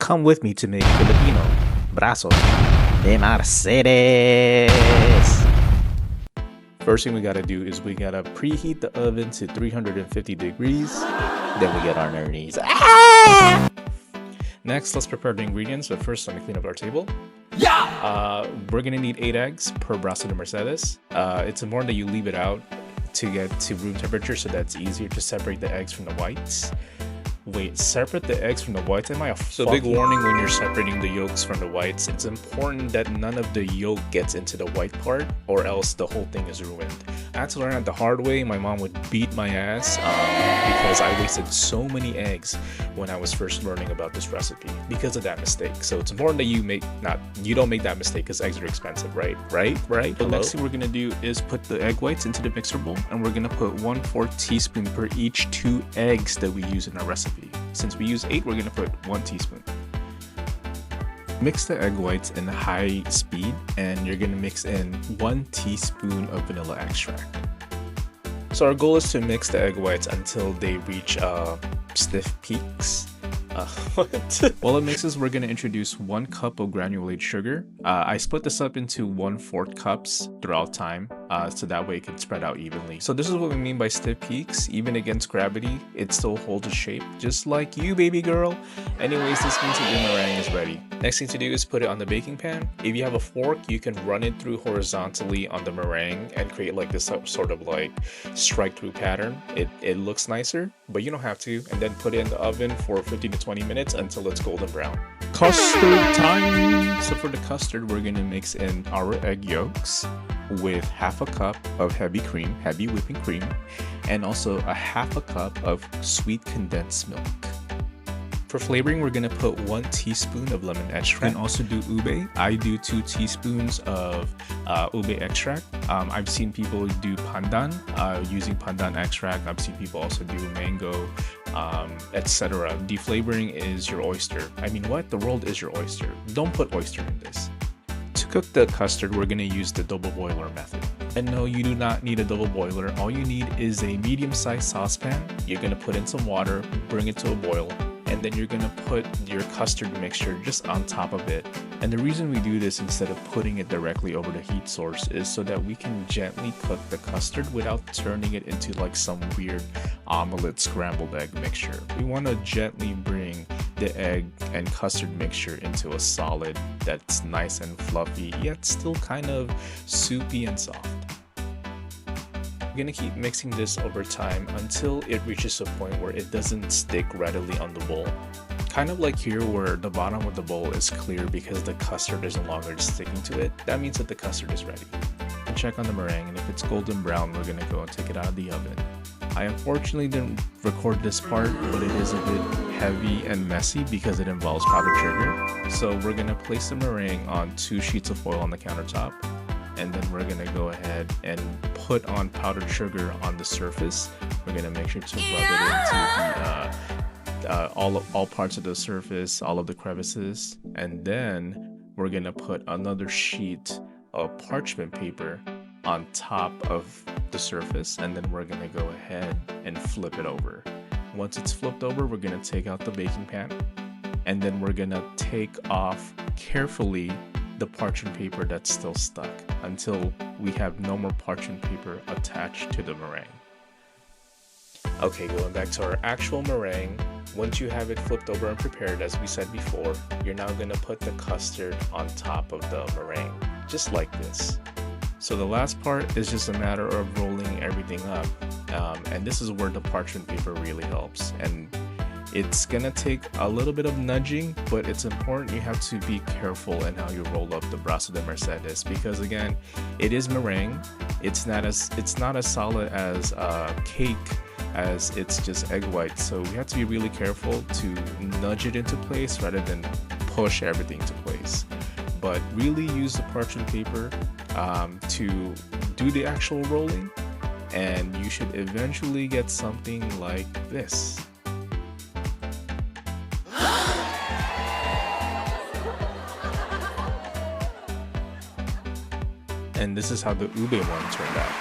Come with me to make Filipino brazo de Mercedes. First thing we gotta do is we gotta preheat the oven to 350 degrees. Then we get on our knees. Next, let's prepare the ingredients, but first let me clean up our table. We're gonna need 8 eggs per brazo de Mercedes. It's important that you leave it out to get to room temperature so that's easier to separate the eggs from the whites. Wait, separate the eggs from the whites? Am I So big warning when you're separating the yolks from the whites. It's important that none of the yolk gets into the white part or else the whole thing is ruined. I had to learn it the hard way. My mom would beat my ass because I wasted so many eggs when I was first learning about this recipe because of that mistake. So it's important that you don't make that mistake because eggs are expensive, right? The next thing we're gonna do is put the egg whites into the mixer bowl, and we're gonna put 1/4 teaspoon per each 2 eggs that we use in our recipe. Since we use 8, we're gonna put 1 teaspoon. Mix the egg whites in high speed, and you're gonna mix in 1 teaspoon of vanilla extract. So our goal is to mix the egg whites until they reach stiff peaks. While it mixes, we're gonna introduce 1 cup of granulated sugar. I split this up into 1/4 cups throughout time, so that way it can spread out evenly. So this is what we mean by stiff peaks. Even against gravity, it still holds a shape, just like you, baby girl. Anyways, this means that your meringue is ready. Next thing to do is put it on the baking pan. If you have a fork, you can run it through horizontally on the meringue and create like this sort of like strike through pattern. It looks nicer, but you don't have to. And then put it in the oven for 15 to 20 minutes until it's golden brown. Custard time! So for the custard, we're gonna mix in our egg yolks with 1/2 cup of heavy whipping cream, and also 1/2 cup of sweet condensed milk. For flavoring, we're gonna put 1 teaspoon of lemon extract. You can also do ube. I do 2 teaspoons of ube extract. I've seen people do pandan using pandan extract. I've seen people also do mango, etc. The flavoring is your oyster. I mean, what? The world is your oyster. Don't put oyster in this. To cook the custard, we're gonna use the double boiler method. And no, you do not need a double boiler. All you need is a medium-sized saucepan. You're gonna put in some water, bring it to a boil, and then you're gonna put your custard mixture just on top of it. And the reason we do this instead of putting it directly over the heat source is so that we can gently cook the custard without turning it into like some weird omelet scrambled egg mixture. We want to gently bring the egg and custard mixture into a solid that's nice and fluffy, yet still kind of soupy and soft. We're gonna keep mixing this over time until it reaches a point where it doesn't stick readily on the bowl. Kind of like here where the bottom of the bowl is clear because the custard is no longer sticking to it. That means that the custard is ready. And check on the meringue, and if it's golden brown, we're gonna go and take it out of the oven. I unfortunately didn't record this part, but it is a bit heavy and messy because it involves powdered sugar. So we're gonna place the meringue on 2 sheets of foil on the countertop. And then we're gonna go ahead and put on powdered sugar on the surface. We're gonna make sure to rub it into all parts of the surface, all of the crevices, and then we're gonna put another sheet of parchment paper on top of the surface, and then we're gonna go ahead and flip it over. Once it's flipped over, we're gonna take out the baking pan, and then we're gonna take off carefully the parchment paper that's still stuck until we have no more parchment paper attached to the meringue. Okay, going back to our actual meringue, once you have it flipped over and prepared, as we said before, you're now gonna put the custard on top of the meringue, just like this. So the last part is just a matter of rolling everything up, and this is where the parchment paper really helps. And it's gonna take a little bit of nudging, but it's important you have to be careful in how you roll up the brazo de Mercedes, because again, it is meringue. It's not as solid as cake as it's just egg white. So we have to be really careful to nudge it into place rather than push everything to place. But really use the parchment paper to do the actual rolling, and you should eventually get something like this. And this is how the ube one turned out.